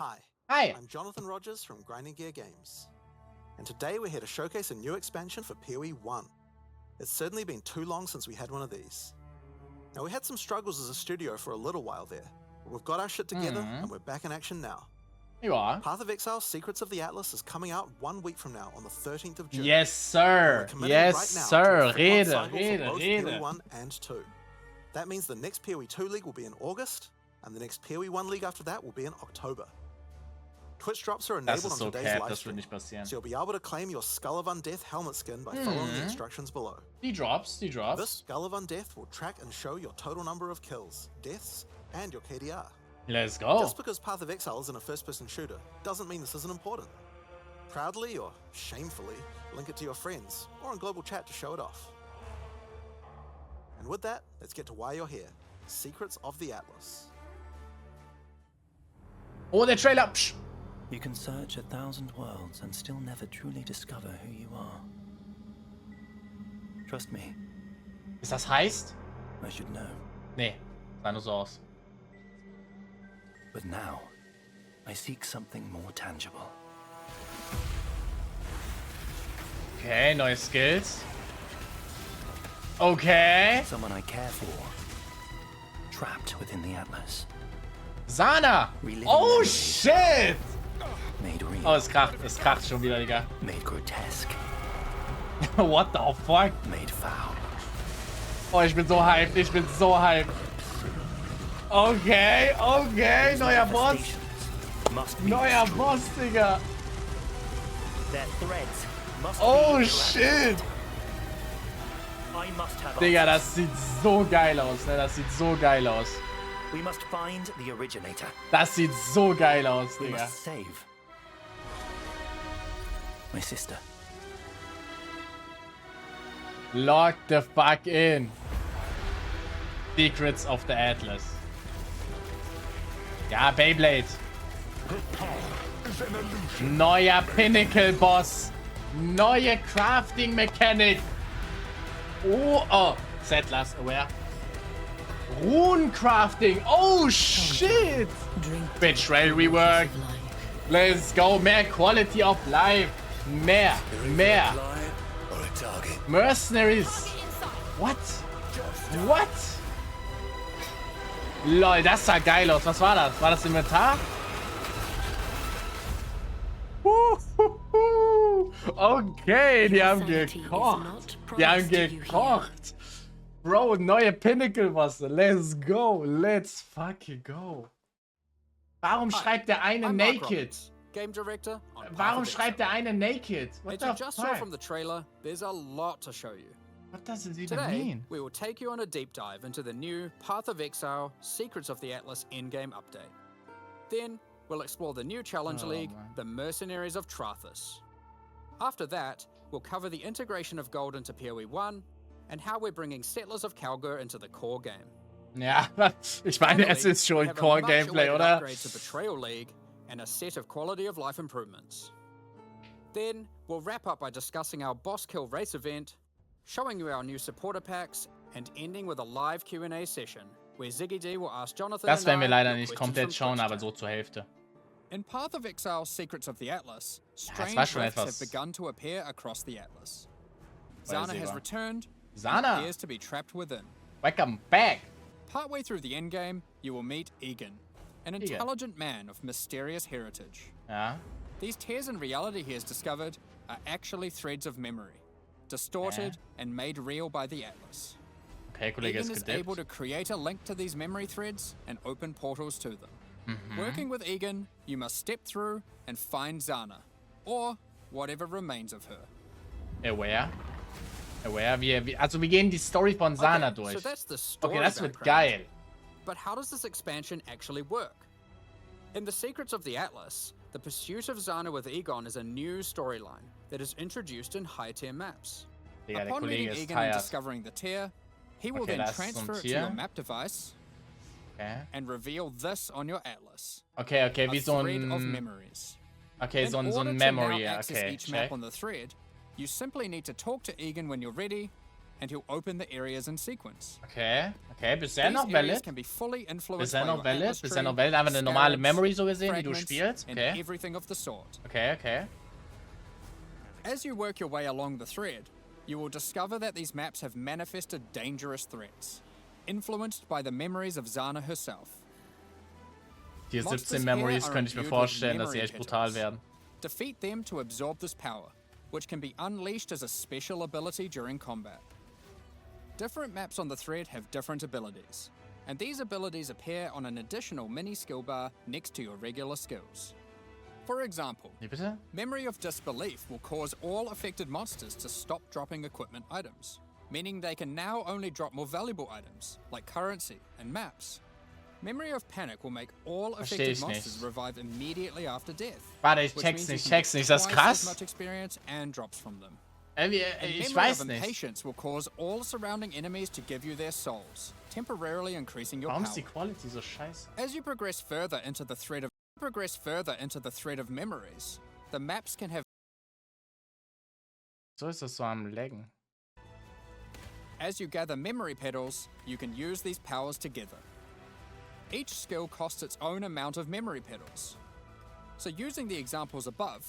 Hi. Hi. I'm Jonathan Rogers from Grinding Gear Games. And today we're here to showcase a new expansion for PoE 1. It's certainly been too long since we had one of these. Now we had some struggles as a studio for a little while there, but we've got our shit together and we're back in action now. You are. Path of Exile, Secrets of the Atlas is coming out 1 week from now on the 13th of June. Yes, sir. Yes, sir. Rede. PoE 1 and 2. That means the next PoE 2 League will be in August, and the next PoE 1 League after that will be in October. Twitch drops are enabled on today's live stream, so you'll be able to claim your Skull of Undeath helmet skin by following the instructions below. Die Drops. This Skull of Undeath will track and show your total number of kills, deaths, and your KDR. Let's go. Just because Path of Exile isn't a first-person shooter doesn't mean this isn't important. Proudly or shamefully, link it to your friends or in global chat to show it off. And with that, let's get to why you're here. Secrets of the Atlas. Oh, der Trailer. Psch. You can search 1,000 worlds and still never truly discover who you are. Trust me. Ist das heißt? I should know. Nee, sah nur so aus. But now, I seek something more tangible. Okay, neue Skills. Okay. Someone I care for. Trapped within the Atlas. Sana! Reliving Oh memories. shit! Made real. Oh, es kracht schon wieder, Digga. Made grotesque. What the fuck? Made foul. Oh, ich bin so hyped, ich bin so hyped. Okay, okay, neuer Boss. Neuer Boss, Digga. Their threads must Oh be shit! I must have Digga, das sieht so geil aus, ne? Das sieht so geil aus. We must find the originator. Das sieht so geil aus, We Digga. must save my sister. Lock the fuck in. Secrets of the Atlas. Ja, Beyblade. Neuer Pinnacle-Boss. Neue Crafting-Mechanik. Oh. Settlers aware. Rune-Crafting. Oh, shit. Betrayal Rework. Let's go. Mehr Quality of Life. Mehr. Mercenaries. What? Lol, das sah geil aus. Was war das? War das Inventar? Okay, die haben gekocht. Bro, neue Pinnacle-Bosse. Let's go. Let's fucking go. Warum schreibt der eine naked? Game director. Warum schreibt der eine naked? What As the you just saw fuck? from the trailer, there's a lot to show you. What does it even Today, mean? we will take you on a deep dive into the new Path of Exile, Secrets of the Atlas endgame update. Then, we'll explore the new Challenge League, man. the Mercenaries of Trathus. After that, we'll cover the integration of gold into PoE 1, and how we're bringing Settlers of Kalgur into the core game. Ja, ich meine, es ist We schon have a Core-Gameplay, much-awaited oder? upgrade to Betrayal League, and a set of quality of life improvements. Then, we'll wrap up by discussing our boss kill race event, showing you our new supporter packs, and ending with a live Q&A session, where Ziggy D will ask Jonathan Das werden wir and I leider your nicht questions komplett from schauen, Twitch aber chat. so zur Hälfte. In Path of Exile, Secrets of the Atlas, strange war schon rifts etwas have begun to appear across the Atlas. Zana has Vorhersehbar. returned, and Zana, appears to be trapped within. welcome back. Partway through the endgame, you will meet Egan, an Egan. intelligent man of mysterious heritage. Ja, These tears in reality he has discovered are actually threads of memory, distorted and made real by the Atlas. okay, Kollege Egan ist is able to gedippt. create a link to these memory threads and open portals to them. Working with Egan, you must step through and find Zana, or whatever remains of her. Aware. Also wir gehen die Story von Sana Okay, durch. so that's the story Okay, das wird background. geil. But how does this expansion actually work? In the Secrets of the Atlas, the pursuit of Zana with Egon is a new storyline that is introduced in high-tier maps. Digga, der Upon Kollege meeting ist Egan and tired. discovering the tier, he will Okay, then das ist so ein transfer it to Tier. your map device Okay, and reveal this on your Atlas. okay, A wie so thread of ein... memories. Okay, so In ein order to Memory, now access okay, each map check. on the thread, you simply need to talk to Egan when you're ready and he'll open the areas in sequence. Okay, bisher noch valid. Bisher noch valid, einfach eine normale Memory so gesehen, die du spielst. Okay. Okay. As you work your way along the thread, you will discover that these maps have manifested dangerous threats, influenced by the memories of Zana herself. Die 17 Memories könnte ich mir vorstellen, dass sie echt brutal werden. Defeat them to absorb this power, which can be unleashed as a special ability during combat. Different maps on the thread have different abilities, and these abilities appear on an additional mini skill bar next to your regular skills. For example, Memory of Disbelief will cause all affected monsters to stop dropping equipment items, meaning they can now only drop more valuable items, like currency and maps. Memory of Panic will make all affected monsters revive immediately after death. Warte, ich check's nicht, das ist krass. Much experience and drops from them. Ich weiß nicht. Impatience will cause all surrounding enemies to give you their souls, temporarily increasing your power. Warum ist die Quality so scheiße? As you progress further into the thread of memories, the maps can have. So ist das so am Laggen. As you gather memory petals, you can use these powers together. Each skill costs its own amount of memory petals. So using the examples above,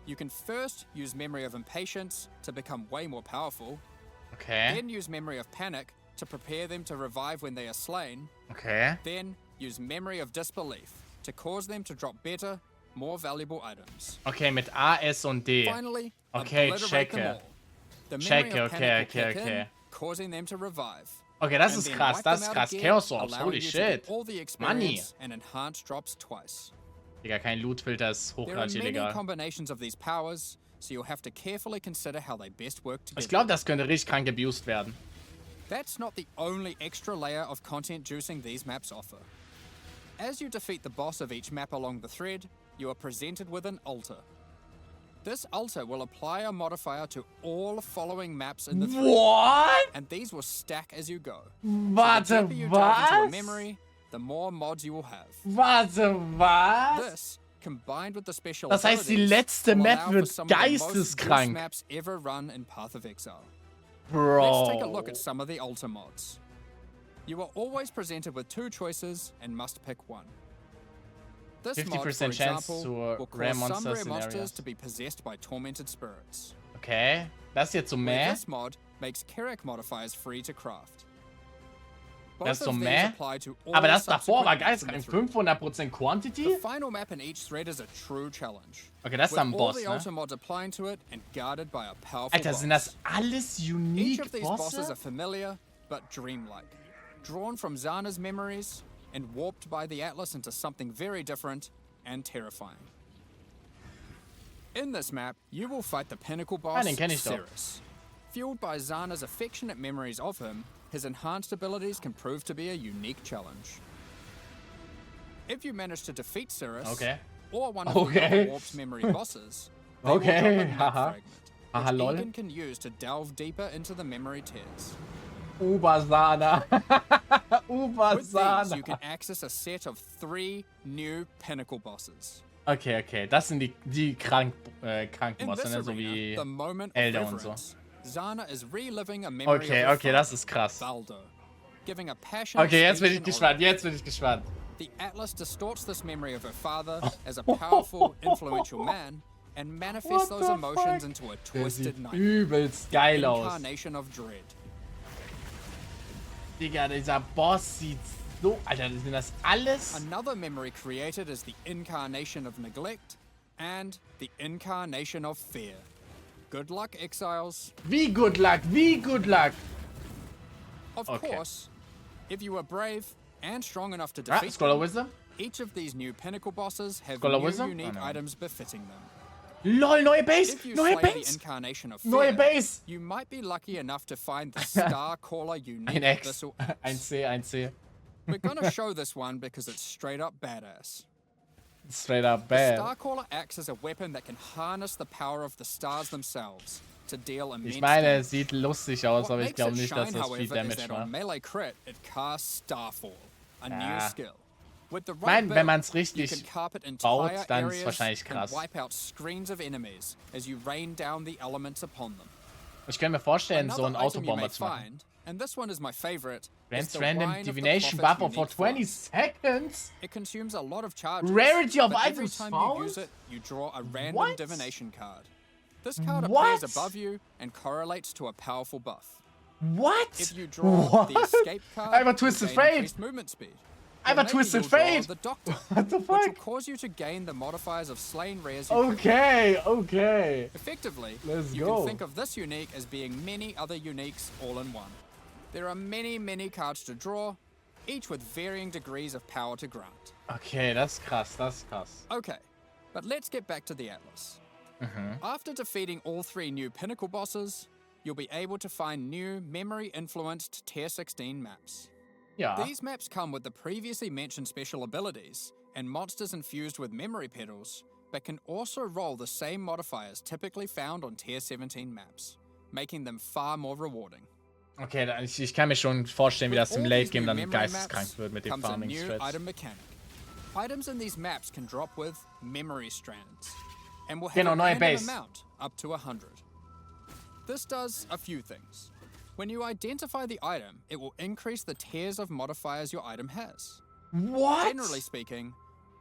you can first use Memory of Impatience to become way more powerful. Okay. Then use Memory of Panic to prepare them to revive when they are slain. Okay. Then use Memory of Disbelief to cause them to drop better, more valuable items. Okay, mit A, S und D. Finally, okay, obliterate them all. The Memory of Panic will kick in, causing them to revive. Okay, das ist krass, Chaos Source, holy shit. Money. And enhanced drops twice. Digga, kein Lootfilter ist hochgradig illegal. There are many combinations of these powers, so you'll have to carefully consider how they best work together. Ich glaube, das könnte richtig krank abused werden. That's not the only extra layer of content juicing these maps offer. As you defeat the boss of each map along the thread, you are presented with an altar. This altar will apply a modifier to all following maps in the thread. What? And these will stack as you go. Warte, so the deeper you dive into a memory, the more mods you will have. Warte, was? This, combined with the special das heißt, die letzte Map wird geisteskrank. Maps ever run in Path of Exile. Bro. Let's take a look at some of the altar mods. You are always presented with two choices and must pick one. This 50% mod, for chance example, to will rare cause some rare monsters monsters to be possessed by tormented spirits. Okay, das ist jetzt so meh. This mod makes Kerak modifiers free to craft. Das ist so meh. Aber das davor war geisteskrank. 500% Quantity? The final map in each thread is a true challenge. Okay, das ist am Boss, ne? Alter, sind das alles unique Each of these bosses are familiar, but dreamlike. Drawn from Zana's memories and warped by the Atlas into something very different and terrifying. In this map, you will fight the pinnacle boss, Ceres. Fueled by Zana's affectionate memories of him, his enhanced abilities can prove to be a unique challenge. If you manage to defeat Ceres, or one of the other warped memory bosses, they will drop a map fragment, which Egan can use to delve deeper into the memory tears. Ubersana. With these, you can access a set of 3 new pinnacle bosses. Okay, das sind die kranken Bosse, ne? So wie Elder und so. Zana is reliving a memory of das ist krass. Baldo, giving a passionate jetzt bin ich gespannt, The Atlas distorts this memory of her father as a powerful, influential man and manifests those emotions into a twisted nightmare. Übelst geil aus. Incarnation of dread. Digga, dieser Boss sieht so... Alter, sind das alles? Another memory created is the incarnation of neglect and the incarnation of fear. Good luck, exiles. Wie good luck? Of course, if you are brave and strong enough to defeat them, each of these new pinnacle bosses have new unique items befitting them. LOL, neue Base! If you Neue slay Base! the incarnation of Neue fear, Base! you might be lucky enough to find the Star Caller unique Ein X. Abyssal Ein C. We're gonna show this one because it's straight up badass. Straight up The bad. Star Caller acts as a weapon that can harness the power of the stars themselves to deal immense Ich meine, damage. es sieht lustig aus, What aber ich makes glaube it nicht, dass shine, das however, viel is Damage that on macht. melee crit, it casts Starfall, a new Ja. skill. With the Ich right meine, wenn build, man es you richtig can carpet baut, entire dann ist es areas wahrscheinlich and krass. wipe out screens of enemies as you rain down the elements upon them. Ich kann mir vorstellen, so einen Autobomber zu machen. And this one is my favorite. Grants random divination buffer for 20 seconds. It consumes a lot of charges. Rarity of items every time found? you use it, you draw a random divination card. This card appears above you and correlates to a powerful buff. What? If you draw the escape card, Einfach Twisted Fate. Movement speed. Einfach Twisted Fate. The Doctor, what the fuck? Which will cause you to gain the modifiers of slain rares. Okay. Effectively, Let's you go. can think of this unique as being many other uniques all in one. There are many cards to draw, each with varying degrees of power to grant. Okay, das ist krass, Okay, but let's get back to the Atlas. After defeating all 3 new pinnacle bosses, you'll be able to find new memory-influenced Tier 16 maps. Ja. These maps come with the previously mentioned special abilities and monsters infused with memory petals, but can also roll the same modifiers typically found on Tier 17 maps, making them far more rewarding. Okay, ich kann mir schon vorstellen, wie das im Late Game dann geisteskrank wird mit dem Farming Strats. Items in these maps can drop with memory strands and will have Genau, a neue random Base. amount up to 100. This does a few things. When you identify the item, it will increase the tiers of modifiers your item has. What? Generally speaking,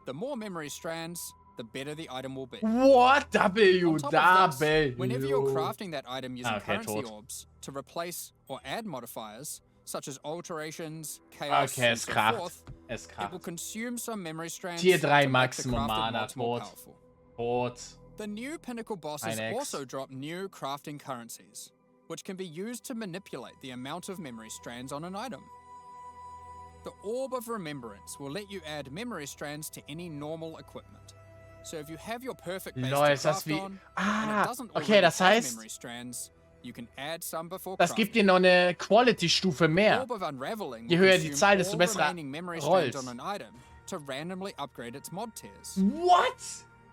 the more memory strands, the better the item will be. What? On top of this, whenever you're crafting that item using currency orbs to replace or add modifiers, such as alterations, chaos, and so forth, it will consume some memory strands Tier 3 to Maximum make the Mana, crafted more powerful. Tot. The new pinnacle bosses also drop new crafting currencies, which can be used to manipulate the amount of memory strands on an item. The Orb of Remembrance will let you add memory strands to any normal equipment. So if you have your perfect base to craft on, and it doesn't already das have heißt, memory strands, you can add some before das crafting. gibt dir noch eine Quality-Stufe mehr. Orb of Unraveling Je will höher die consume Zahl, desto all besser remaining memory strands rollst. on an item to randomly upgrade its mod tiers. What?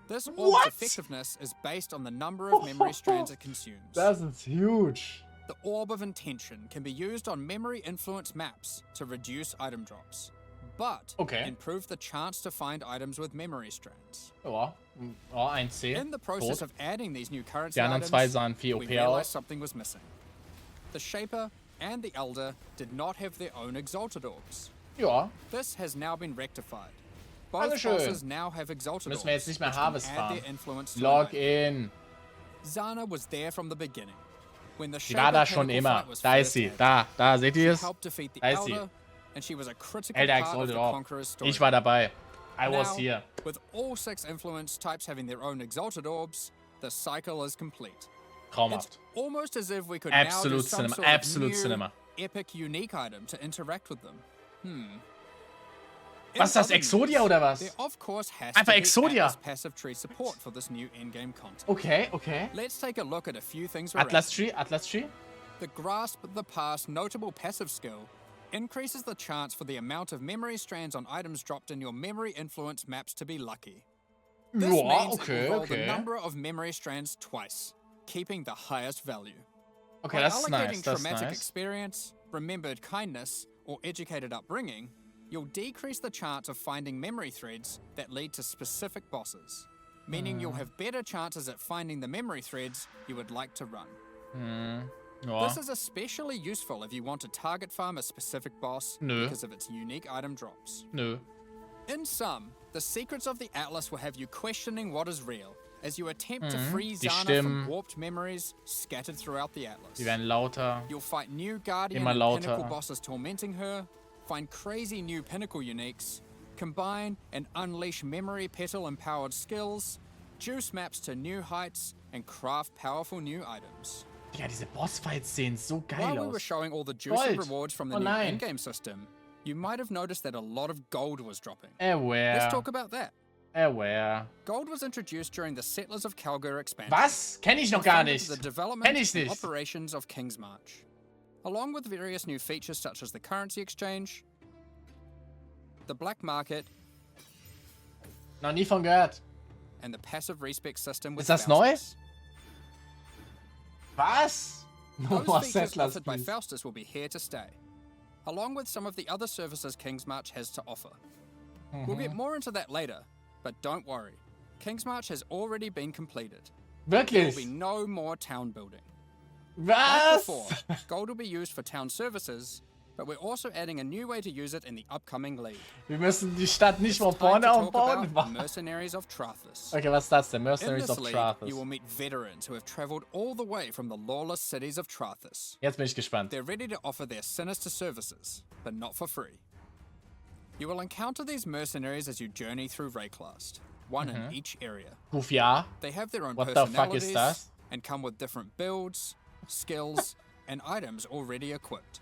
This orb's effectiveness is based on the number of memory strands it consumes. Das ist huge. The Orb of Intention can be used on memory influence maps to reduce item drops, but improve the chance to find items with memory strands. Ja, 1C. In the process of adding these new currency Die anderen items, zwei sahen viel we OP realized aus. something was missing. The Shaper and the Elder did not have their own Exalted Orbs. Ja. This has now been rectified. Both Dankeschön. bosses now have Exalted Müssen wir jetzt Orbs, nicht mehr which can Harvest add farmen. their influence to Log the item. in. Zana was there from the beginning. When the Die war da schon immer. Da ist sie. Da seht ihr es? Da ist sie. And she was a critical Elder part of Exalted the Orb. Conqueror's story. Ich war dabei. I was Now, here. with all 6 influence types having their own Exalted Orbs, the cycle is complete. Traumhaft. It's almost as if we could Absolute now do some cinema. sort of Absolute new, cinema. epic, unique item to interact with them. Was ist das, Exodia oder was? There of course has Einfach to be Exodia. Atlas passive tree support for this new endgame content. Okay. Let's take a look at a few things. Atlas Tree. The Grasp the Past notable passive skill increases the chance for the amount of memory strands on items dropped in your memory influence maps to be lucky. This means it will roll the number of memory strands twice, keeping the highest value. Okay, By das ist allocating nice. Das ist traumatic nice. experience, remembered kindness, or educated upbringing, you'll decrease the chance of finding memory threads that lead to specific bosses, meaning you'll have better chances at finding the memory threads you would like to run. Ja. This is especially useful if you want to target farm a specific boss because of its unique item drops. Nö. In sum, the secrets of the Atlas will have you questioning what is real as you attempt to free Die Zana Stimmen. from warped memories scattered throughout the Atlas. Die werden lauter. You'll fight new Guardian Immer and lauter. Pinnacle bosses tormenting her, find crazy new Pinnacle uniques, combine and unleash memory petal-empowered skills, juice maps to new heights, and craft powerful new items. Ja, diese Bossfights sehen so geil While we were aus. showing all the juicy Gold. rewards from the Oh new nein. endgame system, you might have noticed that a lot of gold was dropping. Aware. Let's talk about that. Aware. Gold was introduced during the Settlers of Kalgur expansion. Was? Kenn ich noch gar Funded nicht. The development Kenn ich and nicht. operations of King's March, along with various new features such as the currency exchange, the black market, Noch nie von gehört. and the passive respec system with Ist das neu? Faustus. Was? No Those more features Settlers, offered by please. Faustus will be here to stay, along with some of the other services King's March has to offer. We'll get more into that later, but don't worry. King's March has already been completed. There will be Wirklich? no more town building. Was? Like before, gold will be used for town services, but we're also adding a new way to use it in the upcoming league. Wir müssen die Stadt nicht von vorne aufbauen. Mercenaries of Trathis. Okay, was ist das denn? Mercenaries of Trathis. You will meet veterans who have traveled all the way from the lawless cities of Trathis. Jetzt bin ich gespannt. They're ready to offer their sinister services, but not for free. You will encounter these mercenaries as you journey through Rayclast, one in each area. Goof, ja. They have their own What the fuck is das? And come with different builds, skills, and items already equipped.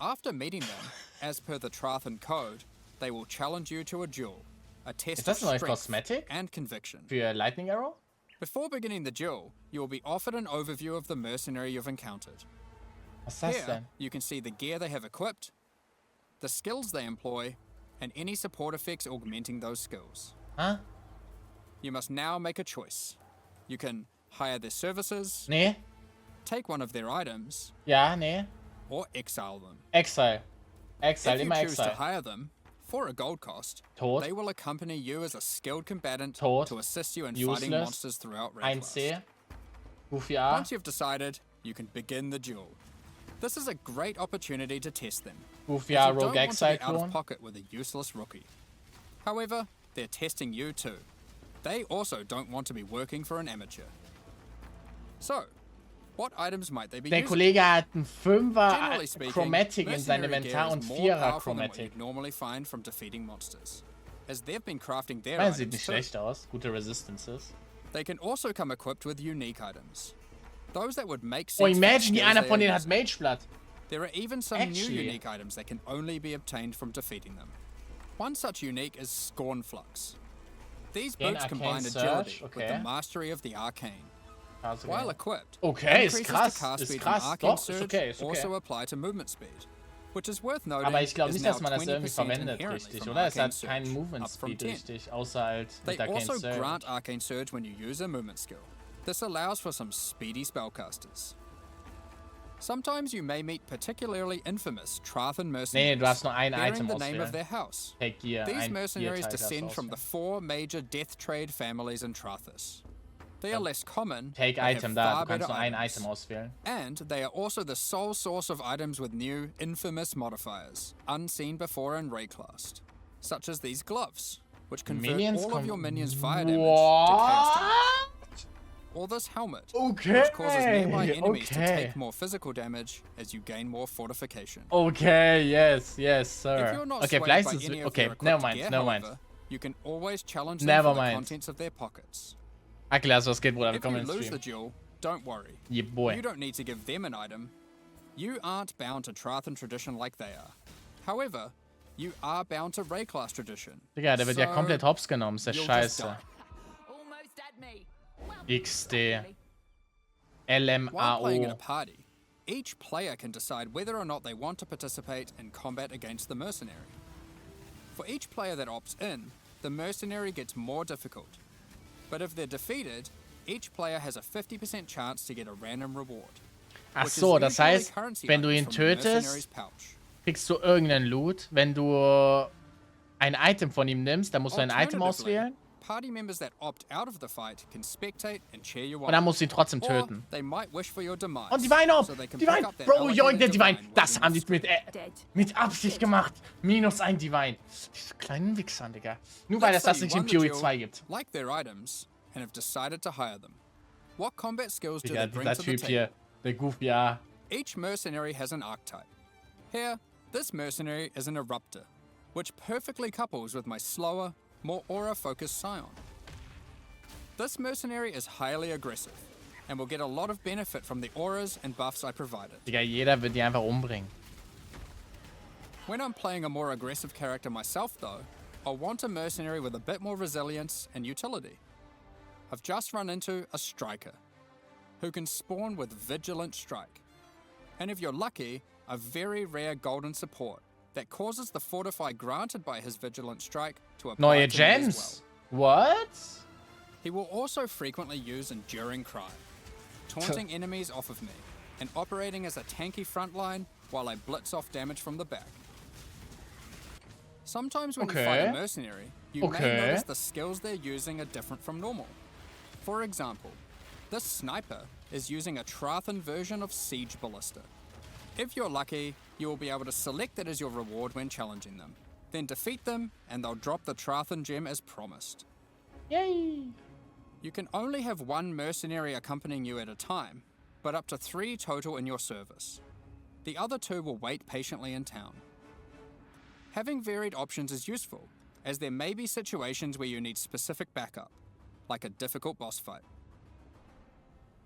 After meeting them, as per the Trathan code, they will challenge you to a duel, a test of strength and conviction. Für Lightning Arrow? Before beginning the duel, you will be offered an overview of the mercenary you've encountered. Was ist das Here, denn? you can see the gear they have equipped, the skills they employ, and any support effects augmenting those skills. Huh? You must now make a choice. You can hire their services, Nee. take one of their items, Ja, nee. or exile them. Exile. Exile, If you immer choose to Exile. hire them, for a gold cost, Tot. they will accompany you as a skilled combatant Tot. to assist you in Useless. fighting monsters throughout Rayclast. 1C. Goofy A. Once you've decided, you can begin the duel. This is a great opportunity to test them. Goofy If A, you don't Rogue want to Exile be out of clone. pocket with a useless rookie. However, they're testing you too. They also don't want to be working for an amateur. So, what items might they be Der using? Kollege hat einen Generally 5er speaking, Chromatic in seinem mercenary gear Inventar is und more 4er powerful than what Chromatic. you'd normally find from defeating monsters, as they've been crafting their Das sieht items nicht too. schlecht aus. Gute Resistances. They can also come equipped with unique items. Those that would make sense Oh, for the imagine, skills einer they von are denen hat using. Mageblood. There are even some Actually. new unique items that can only be obtained from defeating them. One such unique is Scornflux. These Gain boots arcane combine surge, agility with okay. the mastery of the arcane. Also, While equipped, okay, ist increases to krass. cast Ist speed krass. and arcane Doch, ist surge okay, ist okay. also apply to movement speed, which is worth noting. Aber ich glaube is nicht, now dass man das irgendwie 20% verwendet inherently richtig, from oder? Es arcane hat keinen surge, Movement up from Speed 10. richtig, außer halt They mit Arcane also Surge. grant arcane surge when you use a movement skill. This allows for some speedy spellcasters. Sometimes you may meet particularly infamous Trathan mercenaries Nee, du hast nur ein bearing Item the name of auswählen. their house. Take Gear, These ein mercenaries Gear-Teil darfst du descend from the auswählen. 4 major death trade families in Trathis. They are less common, Take but have Item da, far du kannst better nur ein items. Item auswählen. And they are also the sole source of items with new, infamous modifiers, unseen before in Rayclast, such as these gloves, which convert Minions all of your minions' fire damage to What? chaos damage. Or this helmet, Okay, which causes nearby enemies to okay. take more physical damage as you gain more fortification. Okay, yes, yes, If sir. you're not Okay, swayed vielleicht by ist any es... of Okay, their never equipped mind, gear, never mind. however, you can always challenge them Never for the mind. contents of their pockets. Aklas, was geht, Bruder? If you Willkommen im lose the Stream. duel, don't worry. Yeah, boy. You don't need to give them an item. You aren't bound to Trathan tradition like they are. However, you are bound to Rayclast tradition. Digga, der wird ja So, komplett hops genommen, ist der you'll just Scheiße. Almost had me. Well, XD. While playing in a LMAO. party, each player can decide whether or not they want to participate in combat against the mercenary. For each player that opts in, the mercenary gets more difficult. But if they're defeated, each player has a 50% chance to get a random reward. Ach which is so, das usually heißt, currency wenn du items ihn from the mercenary's tötest, pouch. kriegst du irgendeinen Loot. Wenn du ein Item von ihm nimmst, dann musst du ein Item Alternatively, auswählen. Party members that opt out of the fight can spectate and cheer you on. Und dann musst du ihn trotzdem Or töten. they might wish for your demise, Und Divine auf! so they can Divine! pick up that Bro, joink, der allocated Divine! while Das you haben die must mit Absicht gemacht. Minus ein Divine. Diese kleinen Wichser, Digga. Nur weil es Let's das say nicht you in won the PoE duel, 2 gibt. like their items, and have decided to hire them. What combat skills do Digga, they bring dieser to the Typ table? hier. Der Goofy, ja. Each mercenary has an archetype. Here, this mercenary is an Eruptor, which perfectly couples with my slower, more aura-focused Scion. This mercenary is highly aggressive, and will get a lot of benefit from the auras and buffs I provided. Digga, jeder wird die einfach umbringen. When I'm playing a more aggressive character myself though, I'll want a mercenary with a bit more resilience and utility. I've just run into a Striker, who can spawn with Vigilant Strike. And if you're lucky, a very rare golden support that causes the Fortify granted by his Vigilant Strike to apply Neue to me as Gens. well. What? He will also frequently use Enduring Cry, taunting enemies off of me, and operating as a tanky frontline while I blitz off damage from the back. Sometimes when you fight a mercenary, you may notice the skills they're using are different from normal. For example, this sniper is using a Trathan version of Siege Ballista. If you're lucky, you will be able to select it as your reward when challenging them. Then defeat them, and they'll drop the Trathan gem as promised. Yay! You can only have one mercenary accompanying you at a time, but up to 3 total in your service. The other 2 will wait patiently in town. Having varied options is useful, as there may be situations where you need specific backup, like a difficult boss fight.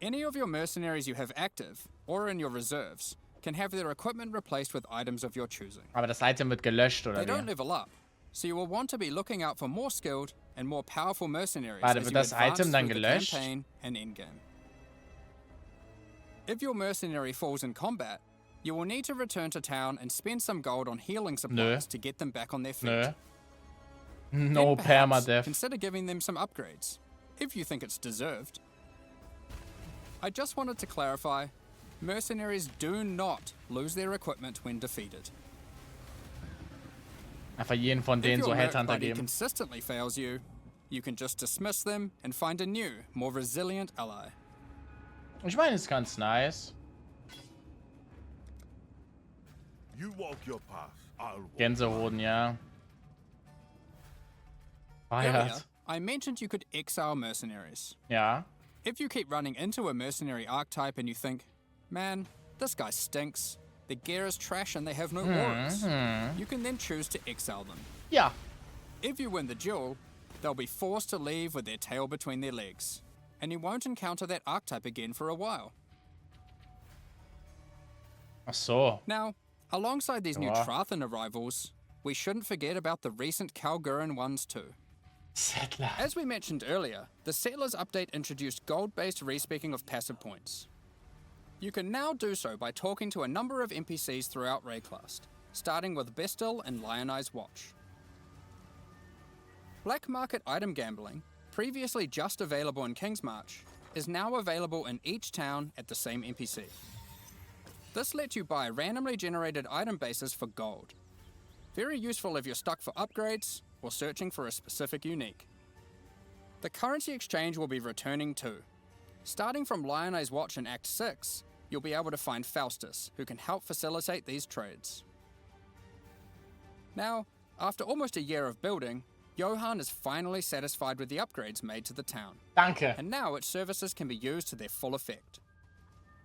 Any of your mercenaries you have active, or in your reserves, can have their equipment replaced with items of your choosing. Aber das Item wird gelöscht, oder They wie? don't level up, so you will want to be looking out for more skilled and more powerful mercenaries Warte, as wird you das advance Item dann through the gelöscht? campaign and endgame. If your mercenary falls in combat, you will need to return to town and spend some gold on healing supplies to get them back on their feet. Nö. Then No perhaps permadeath. consider giving them some upgrades, if you think it's deserved. I just wanted to clarify, mercenaries do not lose their equipment when defeated. Einfach jeden von If denen your so merc Headhunter buddy geben. consistently fails you, you can just dismiss them and find a new, more resilient ally. Ich meine, ist ganz nice. You walk your path, I'll walk Gänsehoden, ja. Earlier, Feiert. I mentioned you could exile mercenaries. Ja. If you keep running into a mercenary archetype and you think, man, this guy stinks, the gear is trash and they have no warriors, you can then choose to exile them. Ja. If you win the duel, they'll be forced to leave with their tail between their legs, and you won't encounter that archetype again for a while. Ach so. Now, alongside these new Ja. Trathan arrivals, we shouldn't forget about the recent Kalgurin ones too. Settler. As we mentioned earlier, the Settlers update introduced gold-based respeccing of passive points. You can now do so by talking to a number of NPCs throughout Rayclast, starting with Bestil and Lionize Watch. Black market item gambling, previously just available in Kingsmarch, is now available in each town at the same NPC. This lets you buy randomly generated item bases for gold. Very useful if you're stuck for upgrades or searching for a specific unique. The currency exchange will be returning too. Starting from Lionize Watch in Act 6, you'll be able to find Faustus, who can help facilitate these trades. Now, after almost a year of building, Johan is finally satisfied with the upgrades made to the town, Danke. and now its services can be used to their full effect.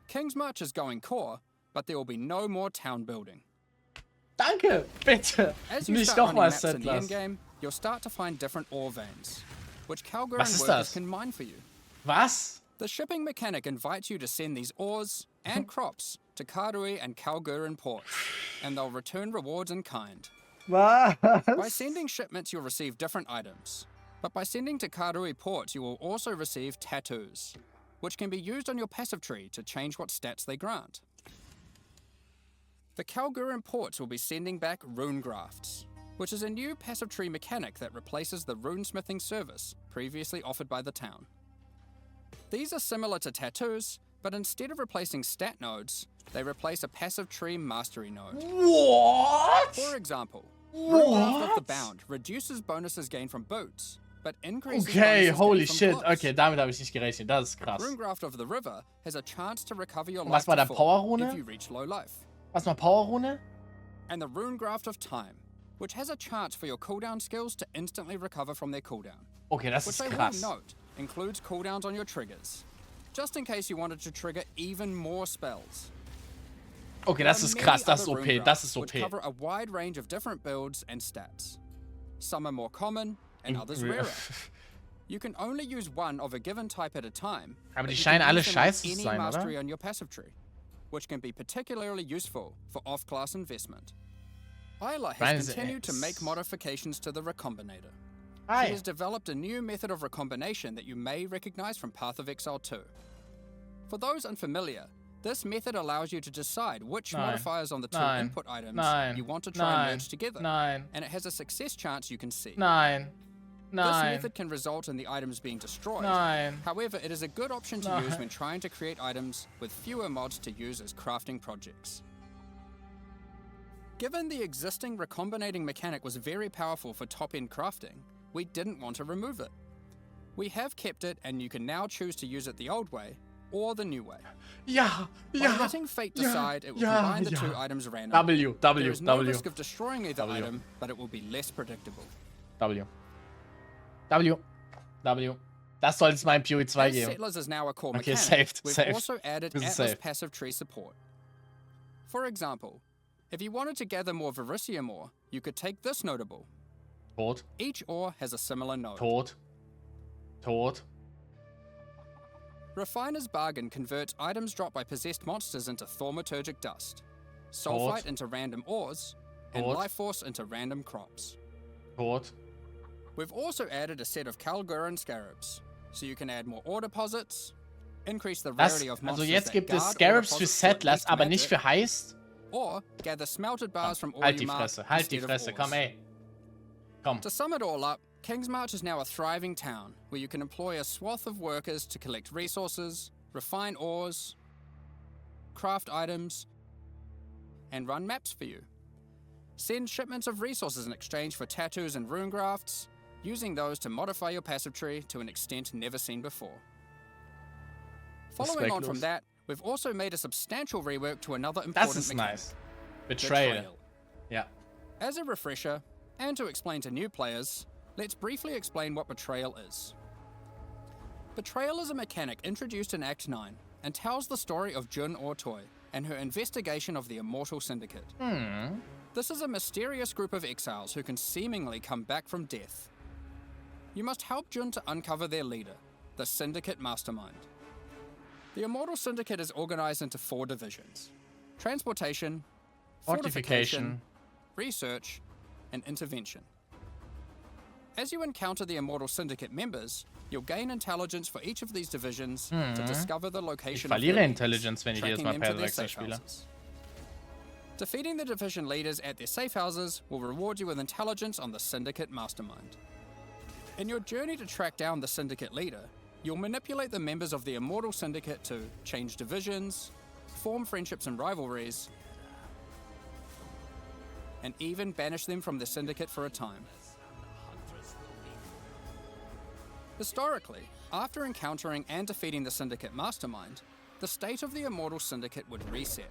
Kingsmarch is going core, but there will be no more town building. Danke, bitte. As you Nicht start running nochmal maps in the Settlers. endgame, you'll start to find different ore veins, which Kalgurin Was ist workers das? can mine for you. Was? The shipping mechanic invites you to send these ores and crops to Karui and Kalgurin ports, and they'll return rewards in kind. Was? By sending shipments, you'll receive different items, but by sending to Karui ports, you will also receive tattoos, which can be used on your passive tree to change what stats they grant. The Kalgurin ports will be sending back rune grafts, which is a new passive tree mechanic that replaces the runesmithing service previously offered by the town. These are similar to tattoos, but instead of replacing stat nodes, they replace a passive tree mastery node. What? For example, Runegraft of the Bound reduces bonuses gained from boots, but increases Okay, bonuses holy gained from shit. clothes. Okay, damit habe ich nicht gerechnet. Das ist krass. Runegraft of the River has a chance to recover your Und was life war to der full Powerrune? if you reach low life. Was noch Powerrune? And the Runegraft of Time, which has a chance for your cooldown skills to instantly recover from their cooldown. Okay, das Which ist I will krass. note includes cooldowns on your triggers, just in case you wanted to trigger even more spells. Okay, There das are ist many krass. Das ist other OP. rune Das ist grafts which OP. cover a wide range of different builds and stats. Some are more common and others rarer. You can only use one of a given type at a time. Aber die but you scheinen can alle use them on scheiße zu any sein, mastery oder? on your passive tree, which can be particularly useful for off-class investment. Isla Mine has is continued to X. make modifications to the Recombinator. Hi. She has developed a new method of recombination that you may recognize from Path of Exile 2. For those unfamiliar, this method allows you to decide which Nein. modifiers on the two Nein. input items Nein. you want to try and Nein. merge together, Nein. and it has a success chance you can see. Nein. This Nein. method can result in the items being destroyed. Nein. However, it is a good option to Nein. use when trying to create items with fewer mods to use as crafting projects. Given the existing recombinating mechanic was very powerful for top-end crafting, we didn't want to remove it. We have kept it, and you can now choose to use it the old way, or the new way. Ja, By letting fate decide, it will combine the two items randomly. W. There is no risk of destroying either item, but it will be less predictable. W. Das soll es mein PoE 2 geben. Settlers is now a core Okay, mechanic. We've saved. also added Atlas passive tree support. For example, if you wanted to gather more Verisium ore, you could take this notable. Tot. Each ore has a similar node. Tot. Refiner's Bargain converts items dropped by possessed monsters into thaumaturgic dust, sulfite into random ores, and life force into random crops. Tot. We've also added a set of Kalguran Scarabs, so you can add more ore deposits, increase the rarity of monsters Also jetzt gibt es Scarabs für Settlers, aber nicht für Heist. Or gather smelted bars from all Halt you die mark Fresse, halt die instead of Fresse, ores. komm ey. Komm. To sum it all up, Kingsmarch is now a thriving town where you can employ a swath of workers to collect resources, refine ores, craft items, and run maps for you. Send shipments of resources in exchange for tattoos and rune grafts, using those to modify your passive tree to an extent never seen before. Following on from that, we've also made a substantial rework to another important mechanic. Nice. Betrayal. Yeah. As a refresher, and to explain to new players, let's briefly explain what Betrayal is. Betrayal is a mechanic introduced in Act 9 and tells the story of Jun Ortoi and her investigation of the Immortal Syndicate. This is a mysterious group of exiles who can seemingly come back from death. You must help Jun to uncover their leader, the Syndicate Mastermind. The Immortal Syndicate is organized into 4 divisions: transportation, fortification, research, and intervention. As you encounter the Immortal Syndicate members, you'll gain intelligence for each of these divisions to discover the location of their leaders, Intelligence, wenn ich jedes Mal tracking them Path to of their Exile safe spiele. houses. Defeating the division leaders at their safe houses will reward you with intelligence on the Syndicate Mastermind. In your journey to track down the Syndicate leader, you'll manipulate the members of the Immortal Syndicate to change divisions, form friendships and rivalries, and even banish them from the Syndicate for a time. Historically, after encountering and defeating the Syndicate Mastermind, the state of the Immortal Syndicate would reset,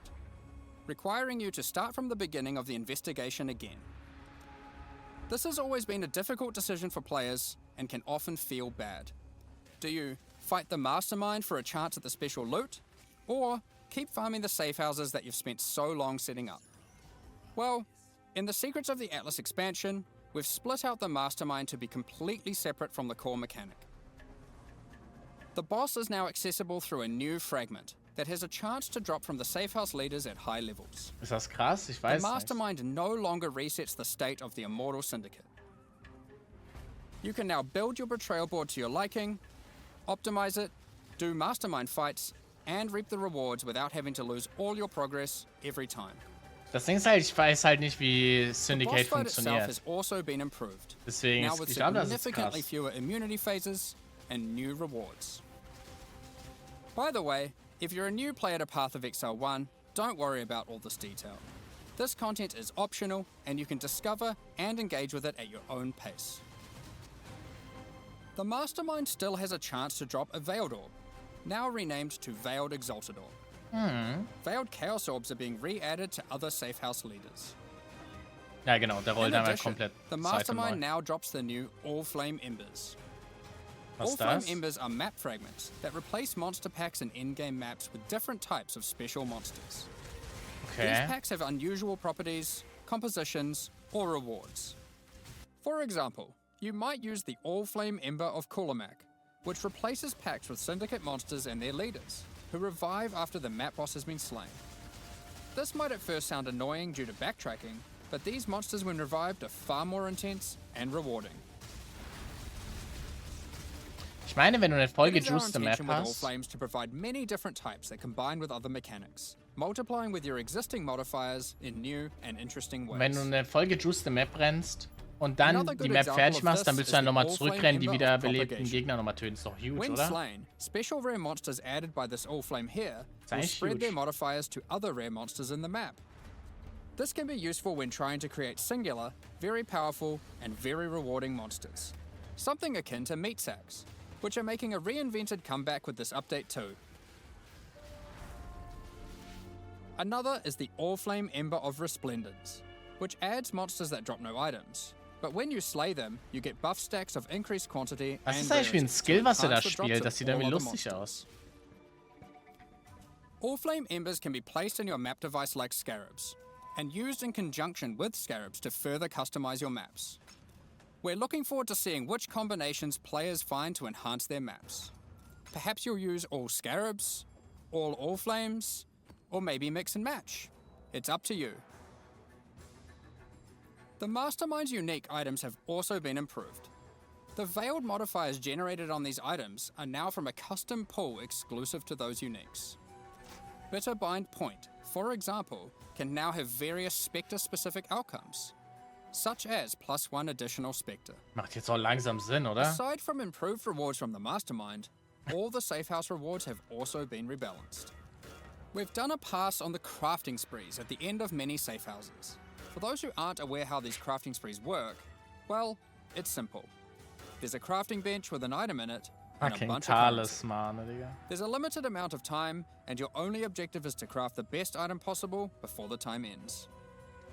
requiring you to start from the beginning of the investigation again. This has always been a difficult decision for players and can often feel bad. Do you fight the Mastermind for a chance at the special loot, or keep farming the safe houses that you've spent so long setting up? Well, in the Secrets of the Atlas expansion, we've split out the Mastermind to be completely separate from the core mechanic. The boss is now accessible through a new fragment that has a chance to drop from the safe house leaders at high levels. Ist das krass? Ich The weiß nicht. Mastermind no longer resets the state of the Immortal Syndicate. You can now build your Betrayal board to your liking, optimize it, do Mastermind fights, and reap the rewards without having to lose all your progress every time. Das Ding ist halt, ich weiß halt nicht, wie The Syndicate boss fight itself funktioniert. has also been improved, Deswegen, now with ich glaube, das ist significantly krass. fewer immunity phases and new rewards. By the way, if you're a new player to Path of Exile 1, don't worry about all this detail. This content is optional, and you can discover and engage with it at your own pace. The Mastermind still has a chance to drop a Veiled Orb, now renamed to Veiled Exalted Orb. Veiled Chaos Orbs are being re-added to other safe house leaders. Ja, genau, der rollt In einmal addition, komplett the Seite Mastermind neu. now drops the new All Flame Embers. Was All ist Flame das? Embers are map fragments that replace monster packs and in-game maps with different types of special monsters. These Okay. packs have unusual properties, compositions, or rewards. For example, you might use the All Flame Ember of Kulamak, which replaces packs with Syndicate monsters and their leaders, who revive after the map boss has been slain. This might at first sound annoying due to backtracking, but these monsters when revived are far more intense and rewarding. Ich meine, wenn du eine Folge It is our Juice the Map intention with All hast, Flames to provide many different types that combine with other mechanics, multiplying with your existing modifiers in new and interesting ways. wenn du eine Folge Juice the Map brennst und dann Another good die Map example fertig of machst, this dann willst is du dann the nochmal All Flame zurückrennen, die Ember of wiederbelebten Propagation. Gegner nochmal töten. Ist doch huge, When oder? slain, special rare monsters added by this All Flame here will eigentlich spread their huge. modifiers to other rare monsters in the map. This can be useful when trying to create singular, very powerful, and very rewarding monsters. Something akin to meat sacks, which are making a reinvented comeback with this update too. Another is the All-Flame Ember of Resplendence, which adds monsters that drop no items. But when you slay them, you get buff stacks of increased quantity Was and ist eigentlich für ein Skill, was er da enhance the drops spielt? of Das sieht all irgendwie other lustig monsters. aus. All-Flame Embers can be placed in your map device like scarabs, and used in conjunction with scarabs to further customize your maps. We're looking forward to seeing which combinations players find to enhance their maps. Perhaps you'll use all scarabs, all flames, or maybe mix and match. It's up to you. The Mastermind's unique items have also been improved. The veiled modifiers generated on these items are now from a custom pool exclusive to those uniques. Bitterbind Point, for example, can now have various Spectre-specific outcomes, such as +1 additional Spectre. Macht jetzt auch langsam Sinn, oder? Aside from improved rewards from the Mastermind, all the safe house rewards have also been rebalanced. We've done a pass on the crafting sprees at the end of many safe houses. For those who aren't aware how these crafting sprees work, well, it's simple. There's a crafting bench with an item in it, and a bunch of currency. There's a limited amount of time, and your only objective is to craft the best item possible before the time ends.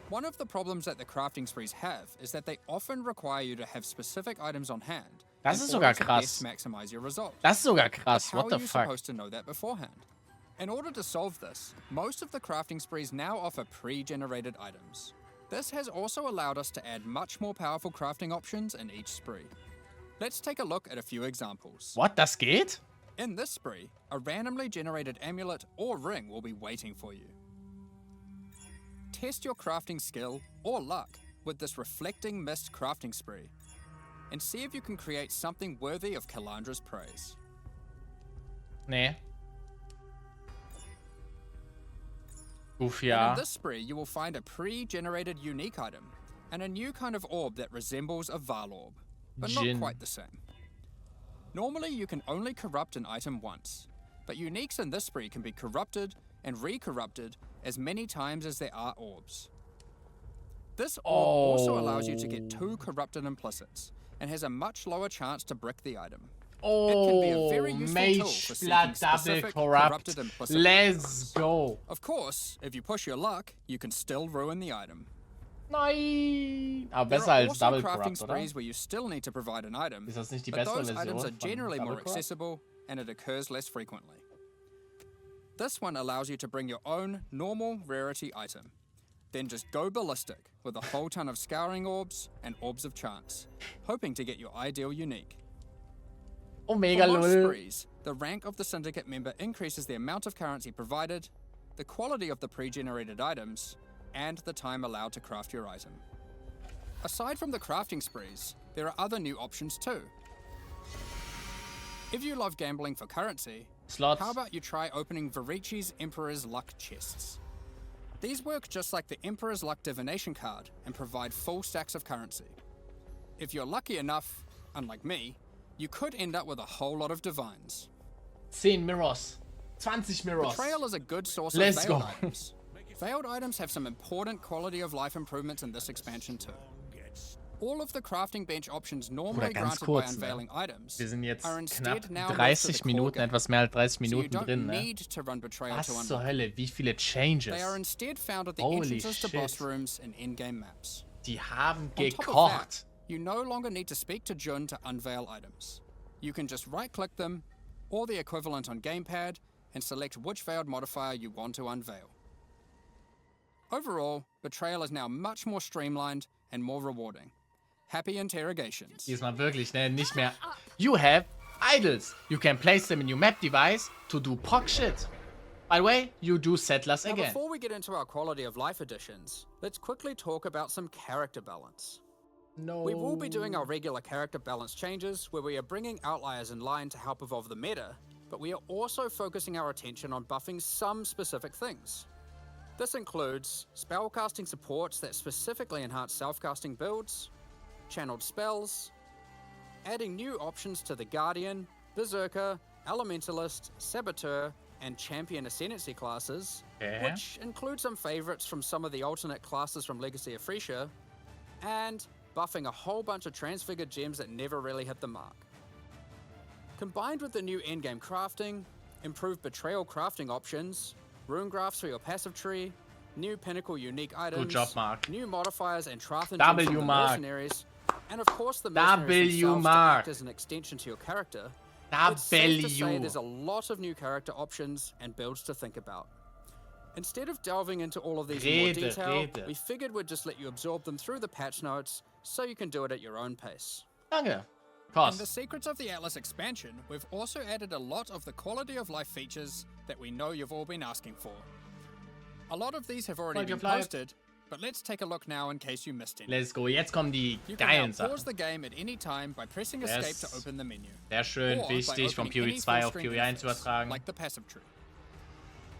One of the problems that the crafting sprees have is that they often require you to have specific items on hand. Das ist sogar krass. Maximize your result. Das ist sogar krass. But how What the are you fuck? supposed to know that beforehand? In order to solve this, most of the crafting sprees now offer pre-generated items. This has also allowed us to add much more powerful crafting options in each spree. Let's take a look at a few examples. What? Das geht? In this spree, a randomly generated amulet or ring will be waiting for you. Test your crafting skill or luck with this Reflecting Mist crafting spree, and see if you can create something worthy of Kalandra's praise. Nee. Goofy, And ja. in this spree, you will find a pre-generated unique item, and a new kind of orb that resembles a Val orb, but not quite the same. Normally, you can only corrupt an item once, but uniques in this spree can be corrupted and re-corrupted as many times as there are orbs. This orb also allows you to get 2 corrupted implicits, and has a much lower chance to brick the item. It can be a very useful tool for seeking specific corrupted implicit Let's go. Of course, if you push your luck, you can still ruin the item. Nein. Aber There besser are als also Double crafting Corrupt, oder? sprees where you still need to provide an item, Ist das nicht die but bessere those items Version are von generally Double more Corrupt? accessible and it occurs less frequently. This one allows you to bring your own normal rarity item, then just go ballistic with a whole ton of scouring orbs and orbs of chance, hoping to get your ideal unique. Omega For most lol. sprees, the rank of the syndicate member increases the amount of currency provided, the quality of the pre-generated items, and the time allowed to craft your item. Aside from the crafting sprees, there are other new options too. If you love gambling for currency, Slots. how about you try opening Varici's Emperor's Luck chests? These work just like the Emperor's Luck divination card and provide full stacks of currency. If you're lucky enough, unlike me, you could end up with a whole lot of divines. 10 Mirrors. 20 Mirrors. Betrayal is a good source Let's of veiled go. items. Veiled items have some important quality of life improvements in this expansion too. All of the crafting bench options normally ganz granted by kurz, ne? unveiling items Wir sind jetzt are instead knapp now moved to 30 the core Minuten, game, etwas mehr als 30 so you Minuten don't drin, ne? need to run Betrayal Was to zur unlock. Hölle? Wie viele Changes? They are instead found at the Holy entrances to boss shit. rooms and in-game maps. Die haben On top of gekocht. that, you no longer need to speak to Jun to unveil items. You can just right-click them, or the equivalent on Gamepad, and select which veiled modifier you want to unveil. Overall, Betrayal is now much more streamlined and more rewarding. Happy interrogations. Diesmal wirklich, ne? Nicht mehr. You have idols. You can place them in your map device to do proc shit. By the way, you do settlers Now, again. before we get into our quality of life additions, let's quickly talk about some character balance. No. We will be doing our regular character balance changes, where we are bringing outliers in line to help evolve the meta, but we are also focusing our attention on buffing some specific things. This includes spellcasting supports that specifically enhance self-casting builds, channeled spells, adding new options to the Guardian, Berserker, Elementalist, Saboteur, and Champion Ascendancy classes, which include some favorites from some of the alternate classes from Legacy of Frisia, and buffing a whole bunch of transfigured gems that never really hit the mark. Combined with the new endgame crafting, improved betrayal crafting options, rune graphs for your passive tree, new pinnacle unique items, Good job, Mark. new modifiers and Trathen W, from the Mark. mercenaries, and of course the mercenaries themselves to act as an extension to your character. It's safe to say there's a lot of new character options and builds to think about. Instead of delving into all of these in more detail, we figured we'd just let you absorb them through the patch notes so you can do it at your own pace. Danke. In the Secrets of the Atlas expansion, we've also added a lot of the quality of life features that we know you've all been asking for. A lot of these have already been posted, but let's take a look now in case you missed any. Let's go. Jetzt kommen die geilen Sachen. Pause the game at any time by pressing escape to open the menu. Sehr schön, wichtig, von PoE 2 auf PoE 1 übertragen. Like the passive tree.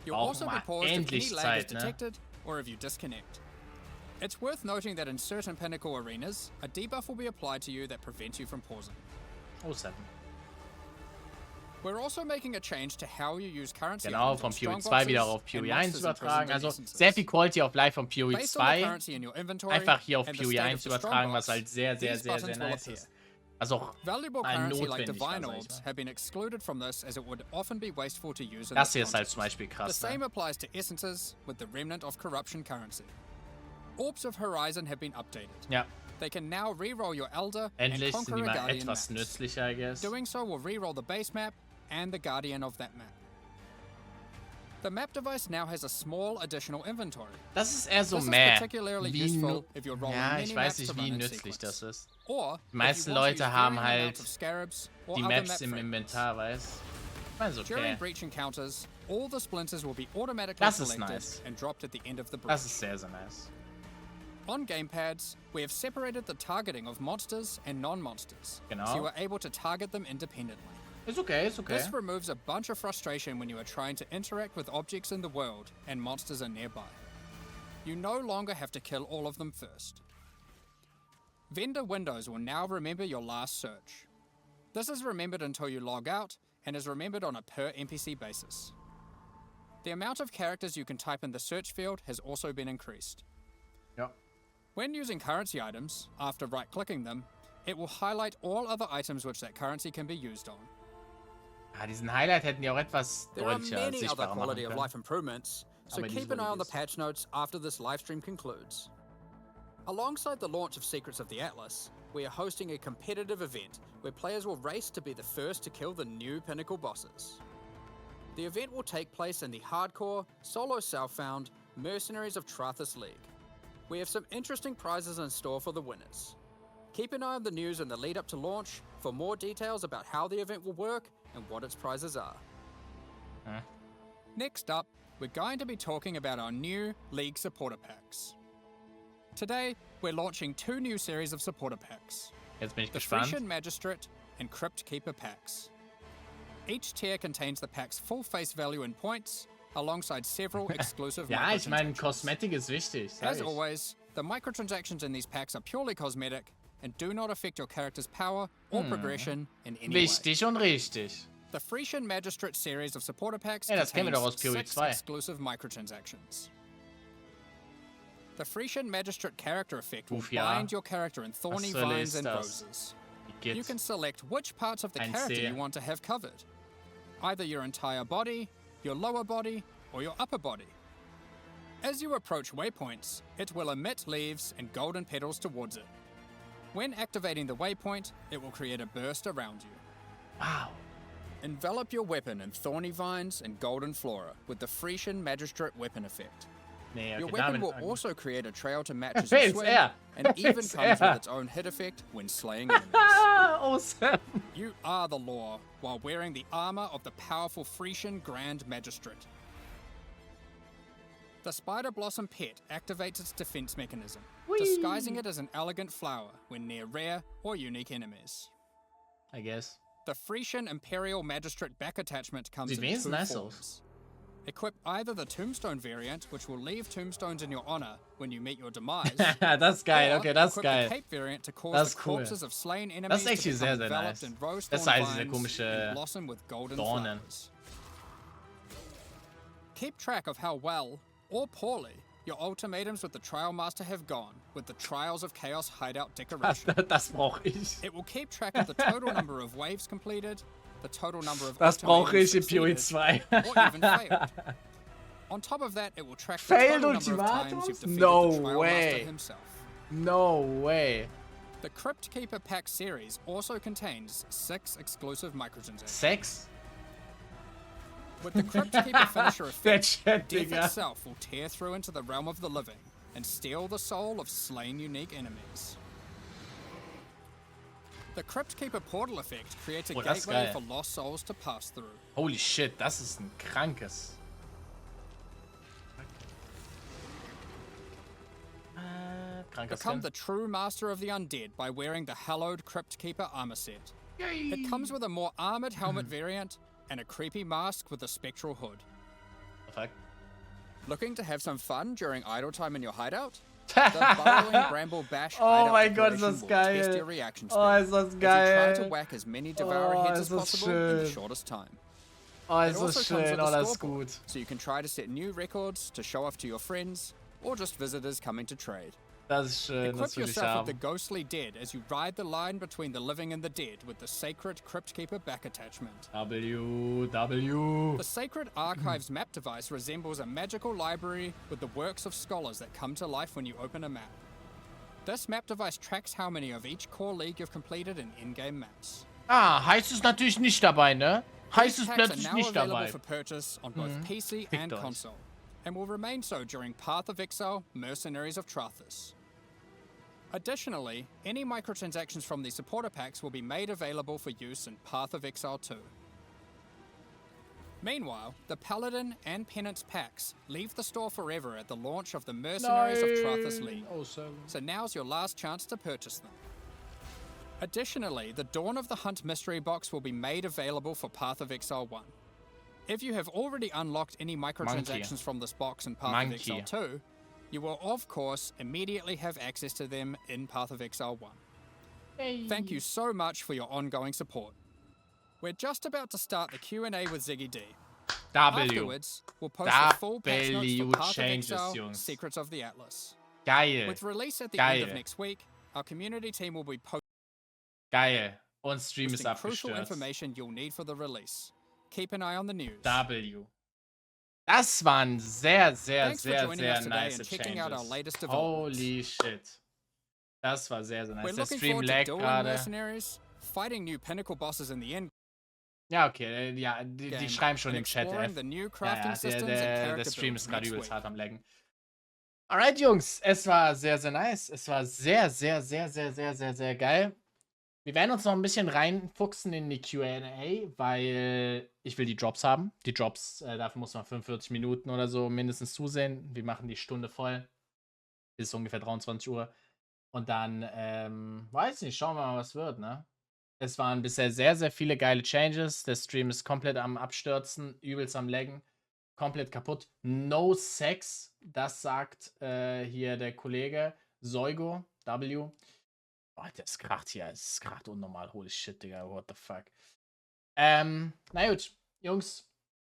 You'll also be paused if any lag is detected or if you disconnect. It's worth noting that in certain pinnacle arenas, a debuff will be applied to you that prevents you from pausing. Oh, 7. We're also making a change to how you use currency. Genau, von PoE 2 wieder auf PoE 1 übertragen. Also sehr viel Quality of Life von PoE 2. Einfach hier auf PoE 1 übertragen, was halt sehr nice ist. Also auch notwendig war, have been excluded from this as it would often be wasteful to use in das hier ist halt zum Beispiel krass. The same applies to essences with the remnant of corruption currency. Orbs of Horizon have been updated. Ja. They can now reroll your Elder Endlich and sind conquer die a mal Guardian etwas maps. nützlicher, I guess. Doing so will reroll the base map and the Guardian of that map. The map device now has a small additional inventory. Das ist eher so ja, ich weiß nicht, wie nützlich das ist. Die meisten Leute haben halt die Maps im Inventar, weißt du? Also okay. Das ist nice. Das ist sehr nice. On gamepads, we have separated the targeting of monsters and non-monsters, genau. so you are able to target them independently. It's okay, it's okay. This removes a bunch of frustration when you are trying to interact with objects in the world and monsters are nearby. You no longer have to kill all of them first. Vendor windows will now remember your last search. This is remembered until you log out and is remembered on a per NPC basis. The amount of characters you can type in the search field has also been increased. Yep. When using currency items, after right-clicking them, it will highlight all other items which that currency can be used on. Ja, diesen Highlight hätten die auch etwas deutlicher sichtbarer machen können. Life improvements, so keep an eye on the patch notes after this livestream concludes. Alongside the launch of Secrets of the Atlas, we are hosting a competitive event where players will race to be the first to kill the new pinnacle bosses. The event will take place in the hardcore, solo self-found Mercenaries of Trathis League. We have some interesting prizes in store for the winners. Keep an eye on the news in the lead up to launch for more details about how the event will work and what its prizes are. Next up, we're going to be talking about our new League supporter packs. Today, we're launching 2 new series of supporter packs. Jetzt bin ich the gespannt. Frisian Magistrate and Crypt Keeper packs. Each tier contains the pack's full face value in points, alongside several exclusive Ja, ich meine, Cosmetic ist wichtig. As always, the microtransactions in these packs are purely cosmetic and do not affect your character's power or progression in any Wichtig way. Und richtig. The Frisian Magistrate series of supporter packs das kennen wir doch aus contains PoE 6 2. exclusive microtransactions. The Frisian Magistrate character effect will bind your character in thorny vines and roses. You can select which parts of the character you want to have covered. Either your entire body, your lower body, or your upper body. As you approach waypoints, it will emit leaves and golden petals towards it. When activating the waypoint, it will create a burst around you. Wow. Envelop your weapon in thorny vines and golden flora with the Frisian Magistrate weapon effect. Nee, okay, your weapon will also create a trail to match as you swim, and even comes with its own hit effect when slaying enemies. Awesome. You are the law while wearing the armor of the powerful Frisian Grand Magistrate. The Spider Blossom pet activates its defense mechanism, disguising it as an elegant flower when near rare or unique enemies. I guess. The Frisian Imperial Magistrate back attachment comes in 2 forms. Equip either the Tombstone variant, which will leave tombstones in your honor when you meet your demise. Das ist geil, okay, das ist geil. The Cape variant to cause the corpses of slain enemies das ist echt sehr, sehr nice. Das ist halt diese komische Dornen. Keep track of how well, or poorly, your ultimatums with the Trial Master have gone with the Trials of Chaos hideout decoration. Das brauche ich. It will keep track of the total number of waves completed, the total number of das brauche ich in PoE 2. or even failed. On top of that, it will track the total number of times you've defeated the Trail Master himself. No way. The Crypt Keeper Pack series also contains 6 exclusive microtransactions. 6? With the Crypt Keeper finisher effect, death itself will tear through into the realm of the living and steal the soul of slain unique enemies. The Crypt Keeper Portal Effect creates a gateway for lost souls to pass through. Holy shit, das ist ein krankes. Become the true master of the undead by wearing the hallowed Crypt Keeper armor set. Yay. It comes with a more armored helmet variant and a creepy mask with a spectral hood. Perfect. Looking to have some fun during idle time in your hideout? The Burrowing Bramble Bash oh mein Gott, ist das geil. Test your reaction speed. Oh, ist das geil. Try to whack as many devourer heads as possible in the shortest time. Oh, ist das schön. Oh, das ist gut. So you can try to set new records to show off to your friends or just visitors coming to trade. Das ist schön, Equip das will ich yourself haben. with the ghostly dead as you ride the line between the living and the dead with the sacred Crypt Keeper back attachment. W. The Sacred Archives map device resembles a magical library with the works of scholars that come to life when you open a map. This map device tracks how many of each core league you've completed in in-game maps. Ah, heißt es natürlich nicht dabei, ne? Heißt es plötzlich nicht dabei. For purchase on both PC and console, and will remain so during Path of Exile, Mercenaries of Trathus. Additionally, any microtransactions from the supporter packs will be made available for use in Path of Exile 2. Meanwhile, the Paladin and Penance packs leave the store forever at the launch of the Mercenaries of Trathus League, so now's your last chance to purchase them. Additionally, the Dawn of the Hunt mystery box will be made available for Path of Exile 1. If you have already unlocked any microtransactions from this box in Path of Exile 2, you will of course immediately have access to them in Path of Exile 1. Hey. Thank you so much for your ongoing support. We're just about to start the Q&A with Ziggy D. Afterwards, we'll post the full patch notes for Path of Exile, Secrets of the Atlas. Geil. With release at the end of next week, our community team will be posting Und Stream ist crucial abgestürzt. information you'll need for the release. Keep an eye on the news. W. Das waren sehr nice Changes. Holy shit. Das war sehr nice. Der Stream laggt gerade. Fighting new pinnacle bosses in the end. Ja, okay. Ja, die schreiben schon im Chat. Der Stream ist gerade übelst hart am laggen. Alright, Jungs. Es war sehr nice. Es war sehr geil. Wir werden uns noch ein bisschen reinfuchsen in die Q&A, weil ich will die Drops haben. Die Drops, dafür muss man 45 Minuten oder so mindestens zusehen. Wir machen die Stunde voll. Bis ungefähr 23 Uhr. Und dann, weiß nicht, schauen wir mal, was wird, ne? Es waren bisher sehr viele geile Changes. Der Stream ist komplett am Abstürzen, übelst am Laggen, komplett kaputt. No Sex, das sagt hier der Kollege Soigo W. Oh, das kracht hier. Es ist kracht unnormal. Holy shit, Digga. What the fuck. Na gut, Jungs.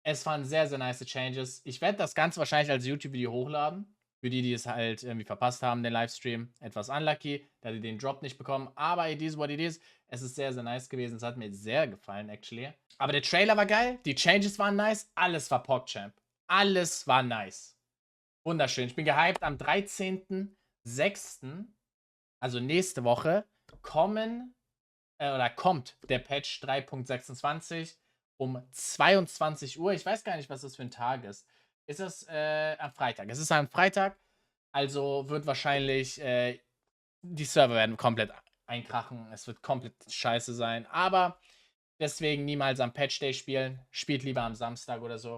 Es waren sehr nice Changes. Ich werde das Ganze wahrscheinlich als YouTube-Video hochladen. Für die es halt irgendwie verpasst haben, den Livestream. Etwas unlucky, da die den Drop nicht bekommen. Aber it is what it is. Es ist sehr nice gewesen. Es hat mir sehr gefallen, actually. Aber der Trailer war geil. Die Changes waren nice. Alles war PogChamp. Alles war nice. Wunderschön. Ich bin gehypt. Am 13.06., also nächste Woche, kommt der Patch 3.26 um 22 Uhr. Ich weiß gar nicht, was das für ein Tag ist. Ist das am Freitag? Es ist am Freitag, also wird wahrscheinlich die Server werden komplett einkrachen. Es wird komplett scheiße sein. Aber deswegen niemals am Patch Day spielen. Spielt lieber am Samstag oder so.